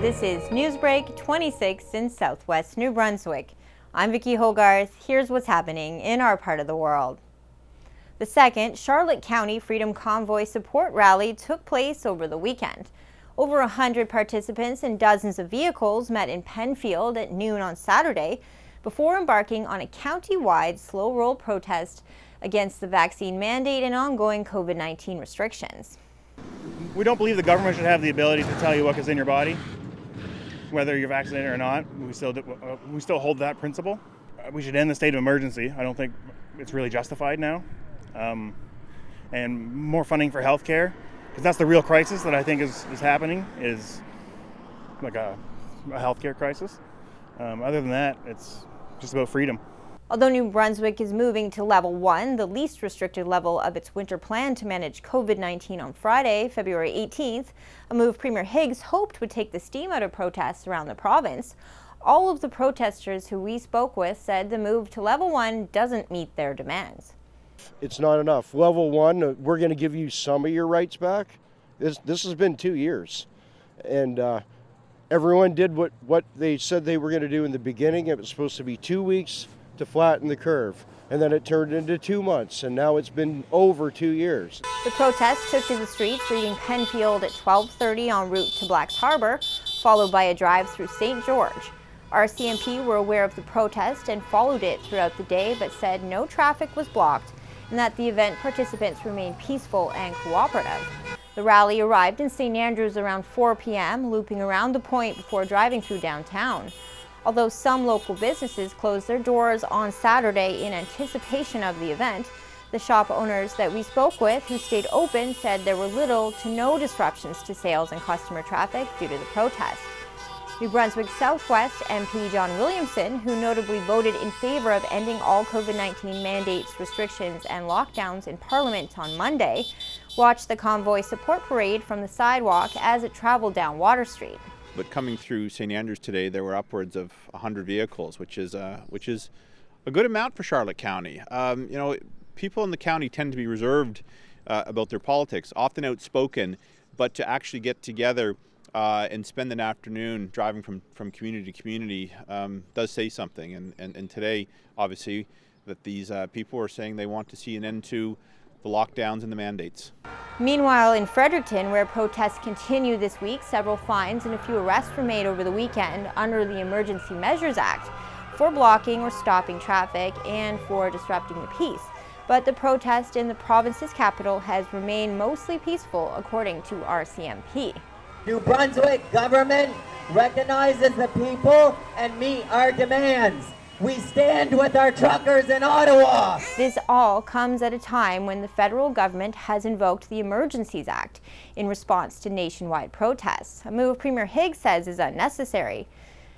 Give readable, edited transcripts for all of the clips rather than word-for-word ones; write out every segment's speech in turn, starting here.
This is Newsbreak 26 in Southwest New Brunswick. I'm Vicki Hogarth. Here's what's happening in our part of the world. The second Charlotte County Freedom Convoy support rally took place over the weekend. Over 100 participants and dozens of vehicles met in Pennfield at noon on Saturday before embarking on a county-wide slow roll protest against the vaccine mandate and ongoing COVID-19 restrictions. We don't believe the government should have the ability to tell you what goes in your body, whether you're vaccinated or not. We still hold that principle. We should end the state of emergency. I don't think it's really justified now. And more funding for healthcare, because that's the real crisis that I think is happening, is like a healthcare crisis. Other than that, it's just about freedom. Although New Brunswick is moving to level 1, the least restricted level of its winter plan to manage COVID-19 on Friday, February 18th, a move Premier Higgs hoped would take the steam out of protests around the province. All of the protesters who we spoke with said the move to level 1 doesn't meet their demands. It's not enough. Level 1, we're going to give you some of your rights back. This has been 2 years. And everyone did what they said they were going to do in the beginning. It was supposed to be 2 weeks to flatten the curve, and then it turned into 2 months, and now it's been over 2 years. The protest took to the streets, leaving Pennfield at 12:30 en route to Black's Harbour, followed by a drive through St. George. RCMP were aware of the protest and followed it throughout the day, but said no traffic was blocked and that the event participants remained peaceful and cooperative. The rally arrived in St. Andrews around 4 p.m., looping around the point before driving through downtown. Although some local businesses closed their doors on Saturday in anticipation of the event, the shop owners that we spoke with who stayed open said there were little to no disruptions to sales and customer traffic due to the protest. New Brunswick Southwest MP John Williamson, who notably voted in favor of ending all COVID-19 mandates, restrictions, and lockdowns in Parliament on Monday, watched the convoy support parade from the sidewalk as it traveled down Water Street. But coming through St. Andrews today, there were upwards of 100 vehicles, which is a good amount for Charlotte County. People in the county tend to be reserved about their politics, often outspoken, but to actually get together and spend an afternoon driving from community to community does say something. And today, obviously, that these people are saying they want to see an end to the lockdowns and the mandates. Meanwhile, in Fredericton, where protests continue this week, several fines and a few arrests were made over the weekend under the Emergency Measures Act for blocking or stopping traffic and for disrupting the peace. But the protest in the province's capital has remained mostly peaceful, according to RCMP. New Brunswick government recognizes the people and meet our demands. We stand with our truckers in Ottawa. This all comes at a time when the federal government has invoked the Emergencies Act in response to nationwide protests, a move Premier Higgs says is unnecessary.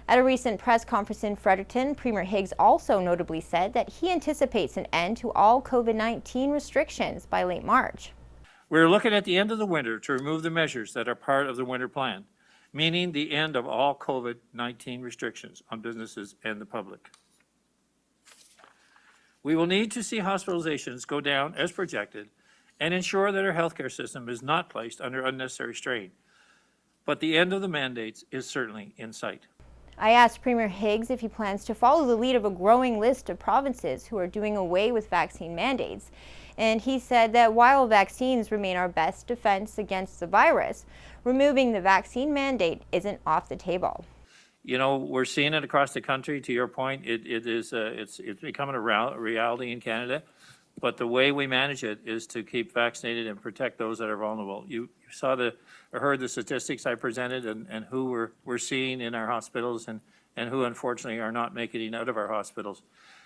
At a recent press conference in Fredericton, Premier Higgs also notably said that he anticipates an end to all COVID-19 restrictions by late March. We're looking at the end of the winter to remove the measures that are part of the winter plan, meaning the end of all COVID-19 restrictions on businesses and the public. We will need to see hospitalizations go down as projected and ensure that our healthcare system is not placed under unnecessary strain. But the end of the mandates is certainly in sight. I asked Premier Higgs if he plans to follow the lead of a growing list of provinces who are doing away with vaccine mandates. And he said that while vaccines remain our best defense against the virus, removing the vaccine mandate isn't off the table. You know, we're seeing it across the country. To your point, it's becoming a reality in Canada. But the way we manage it is to keep vaccinated and protect those that are vulnerable. You saw or heard the statistics I presented and who we're seeing in our hospitals and who unfortunately are not making it out of our hospitals.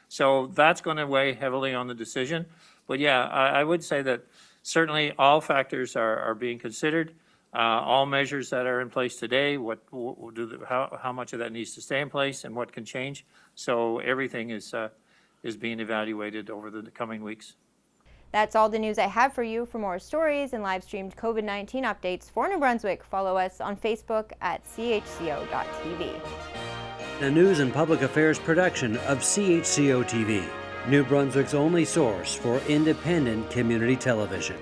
So that's going to weigh heavily on the decision. But yeah, I would say that certainly all factors are being considered. All measures that are in place today, how much of that needs to stay in place and what can change. So everything is being evaluated over the coming weeks. That's all the news I have for you. For more stories and live-streamed COVID-19 updates for New Brunswick, follow us on Facebook at CHCO.TV. A news and public affairs production of CHCO-TV, New Brunswick's only source for independent community television.